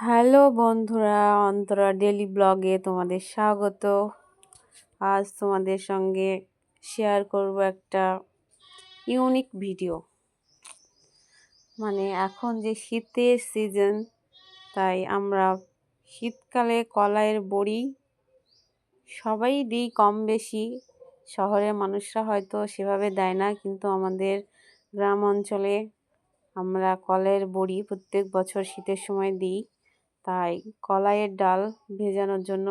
Hello বন্ধুরা, Antara daily ব্লগে তোমাদের স্বাগত। আজ তোমাদের সঙ্গে শেয়ার করব একটা ইউনিক ভিডিও। এখন যে শীতের সিজন, তাই আমরা শীতকালে কলাইয়ের বড়ি সবাই দিই কম বেশি। শহরের মানুষরা হয়তো সেভাবে দেয় না, কিন্তু আমাদের গ্রাম অঞ্চলে আমরা কলাইয়ের বড়ি প্রত্যেক বছর শীতের সময় দিই। তাই কলাইয়ের ডাল ভেজানোর জন্য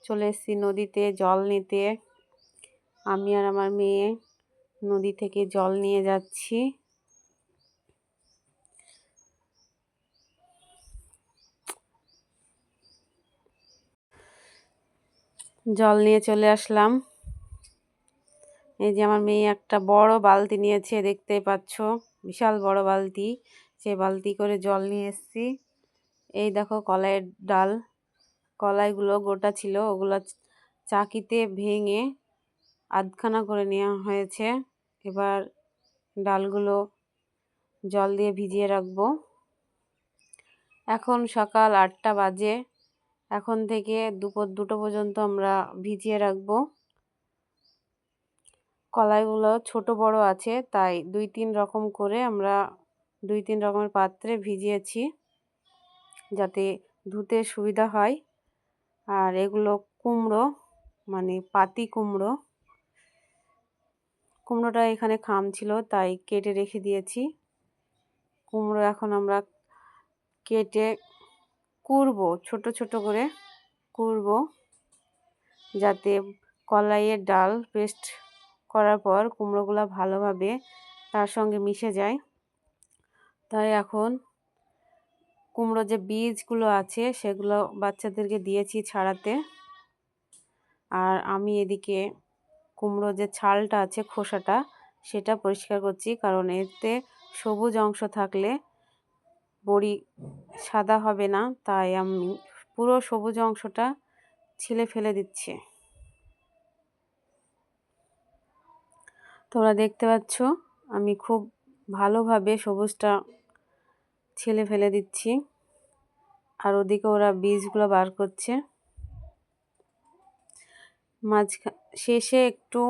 চলে এসেছি নদীতে জল নিতে। আমি আর আমার মেয়ে নদী থেকে জল নিয়ে যাচ্ছি। জল নিয়ে চলে আসলাম। এই যে আমার মেয়ে একটা বড় বালতি নিয়েছে, দেখতেই পাচ্ছ, বিশাল বড় বালতি। সে বালতি করে জল নিয়ে এসেছি। এই দেখো কলাইয়ের ডাল, কলাইগুলো গোটা ছিল, ওগুলো চাকিতে ভেঙে আধখানা করে নেওয়া হয়েছে। এবার ডালগুলো জল দিয়ে ভিজিয়ে রাখবো। এখন সকাল 8টা বাজে। এখন থেকে দুপুর 2টো পর্যন্ত আমরা ভিজিয়ে রাখবো। কলাইগুলো ছোট বড় আছে, তাই 2-3 রকম করে আমরা 2-3 রকমের পাত্রে ভিজিয়েছি, যাতে ধুতে সুবিধা হয়। আর এগুলো কুমড়ো, পাতি কুমড়ো। কুমড়োটা এখানে খাম ছিল, তাই কেটে রেখে দিয়েছি। কুমড়ো এখন আমরা কেটে কুড়বো, ছোট ছোট করে কুড়বো, যাতে কলাইয়ের ডাল পেস্ট করার পর কুমড়োগুলো ভালোভাবে তার সঙ্গে মিশে যায়। তাই এখন কুমড়ো যে বীজগুলো আছে সেগুলো বাচ্চাদেরকে দিয়েছি ছাড়াতে। আর আমি এদিকে কুমড়ো যে ছালটা আছে, খোসাটা, সেটা পরিষ্কার করছি, কারণ এতে সবুজ অংশ থাকলে বড়ি সাদা হবে না। তাই আমি পুরো সবুজ অংশটা ছিলে ফেলে দিচ্ছি। তোমরা দেখতে পাচ্ছ আমি খুব ভালোভাবে সবুজটা ছিলে ফেলে দিচ্ছি। আর ওদিকে ওরা বীজগুলো বার করছে। শেষে একটু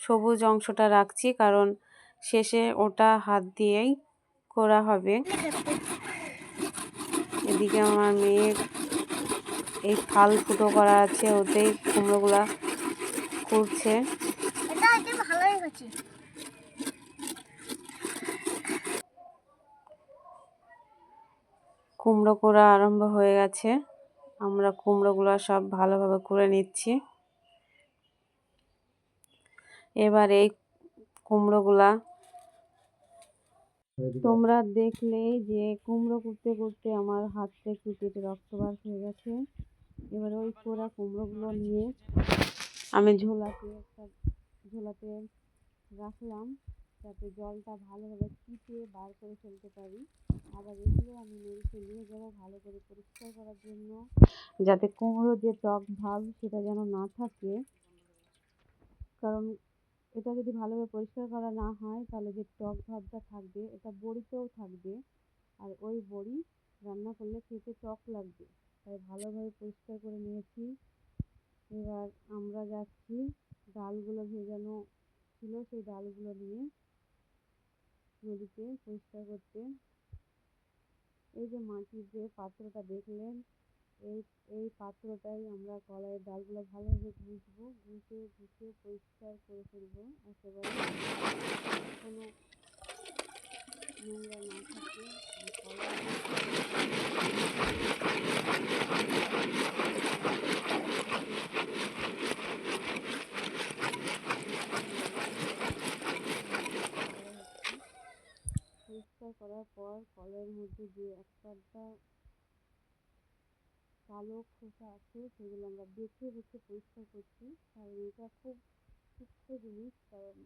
সবুজ অংশটা রাখছি, কারণ শেষে ওটা হাত দিয়েই করা হবে। এদিকে আমার মেয়ে এই থাল ফুটো করা আছে, ওতেই কুমড়োগুলা কুড়ছে। কুমড়ো কুড়া আরম্ভ হয়ে গেছে। আমরা কুমড়োগুলো সব ভালোভাবে কুড়ে নিচ্ছি। এবার এই কুমড়োগুলা তোমরা দেখলেই যে কুমড়ো কুড়তে কুড়তে আমার হাতটা একটু কেটে রক্ত বার হয়ে গেছে। এবার ওই কোড়া কুমড়োগুলো নিয়ে আমি ঝোলাতে রাখলাম, যাতে জলটা ভালোভাবে চিপে বার করে ফেলতে পারি। আবার এগুলো আমি নদীতে নিয়ে যাবো ভালো করে পরিষ্কার করার জন্য, যাতে কুমড়োর যে টক ভাব সেটা যেন না থাকে। কারণ এটা যদি ভালোভাবে পরিষ্কার করা না হয়, তাহলে যে টক ভাবটা থাকবে এটা বড়িতেও থাকবে, আর ওই বড়ি রান্না করলে খেতে টক লাগবে। তাই ভালোভাবে পরিষ্কার করে নিয়েছি। এবার আমরা যাচ্ছি ডালগুলো ভেজানো ছিল, সেই ডালগুলো নিয়ে নদীতে পরিষ্কার করতে। এই যে মাটির যে পাত্রটা দেখলেন, এই পাত্রটাই আমরা কলাইয়ের ডালগুলো ভালোভাবে ঘুষবো, ঘুষে পরিষ্কার করে ফেলবো, একেবারে কোনো নোংরা না থাকে। পরিষ্কার করার পর কলাইয়ের মধ্যে যে একটা কালো খোসা আছে, সেগুলো আমরা বেছে বেছে পরিষ্কার করছি, কারণ এটা খুব সূক্ষ্ম জিনিস। কারণ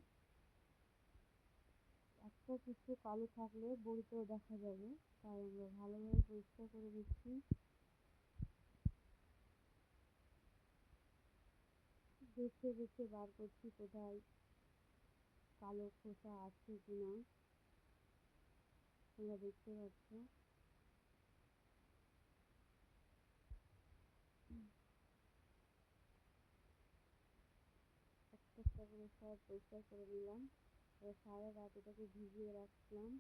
একটা কিছু কালো থাকলে বড়িতেও দেখা যাবে, তাই আমরা ভালোভাবে পরিষ্কার করে দিচ্ছি। বেছে বেছে বার করছি কোথায় কালো খোসা আছে কিনা, তোমরা দেখতে পাচ্ছ। সব পরিষ্কার করে নিলাম। এবার সারা রাত এটাকে ভিজিয়ে রাখলাম।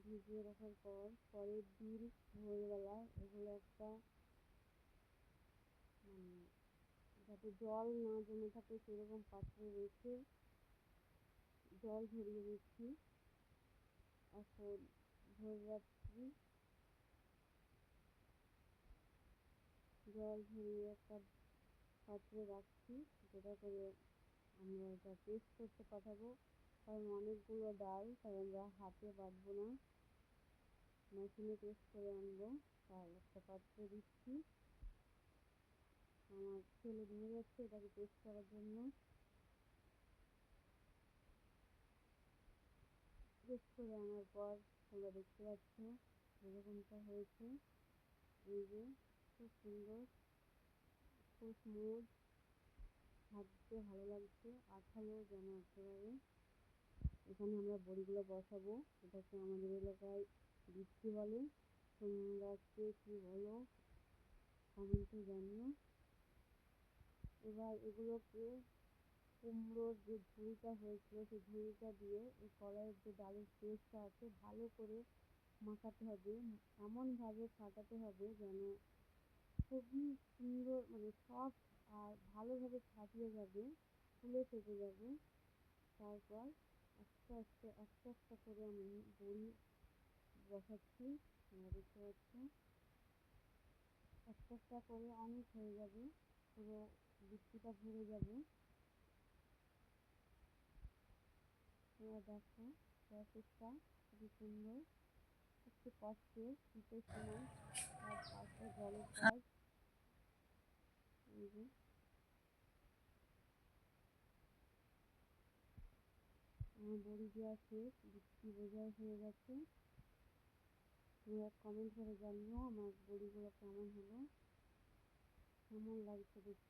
ভিজিয়ে রাখার পর পরের দিন ভোরবেলা এগুলো একটা মানে যাতে জল না জমে থাকে সেরকম পাত্রে রেখে জল ঝরিয়ে নিচ্ছি। এখন ভোররাত্রি জল ঝরিয়ে একটা পাত্রে রাখছি, যেটা করে আমরা এটা পেস্ট করতে পাঠাবো। কারণ অনেকগুলো ডাল, তাই আমরা হাতে বাটবো না, মেশিনে পেস্ট করে আনবো। তাই একটা পাত্রে দিচ্ছি। আমার ছেলে নিয়ে যাচ্ছে এটাকে পেস্ট করার জন্য। পেস্ট করে আনার পর তোমরা দেখতে পাচ্ছ যেরকমটা হয়েছে। এই যে খুব সুন্দর, খুব স্মুথ, হাঁটতে ভালো লাগছে, আঠালো যেন একেবারে। এখানে আমরা বড়িগুলো বসাবো। এটাকে আমাদের এলাকায় বিচি বলে, তোমরা কে কী বলো কমেন্টে জানিও। এবার এগুলোকে কুমড়োর যে ঝুড়িটা হয়েছিল সেই ঝুড়িটা দিয়ে এই কড়াইয়ের যে ডালের পেস্টটা আছে ভালো করে মাখাতে হবে, এমনভাবে ফাটাতে হবে যেন খুবই সুন্দর মানে সফট আর ভালোভাবে ফাটিয়ে যাবে, ফুলে ফেটে যাবে। তারপর আস্তে আস্তে একটা একটা করে আমি বড়ি বসাচ্ছি। তোমরা দেখতে পাচ্ছ একটা একটা করে অনেক হয়ে যাবে, পুরো বিচিটা ভরে যাবে। তোমরা দেখো প্রসেসটা খুবই সুন্দর, একটু কষ্টের, শীতের সময় সব কাজটা জলের কাজ। এই যে আমার বড়ি দেওয়া শেষ, বিচি বোঝাই হয়ে গেছে। তোমরা কমেন্ট করে জানিও আমার বড়িগুলো কেমন হলো, কেমন লাগছে দেখতে।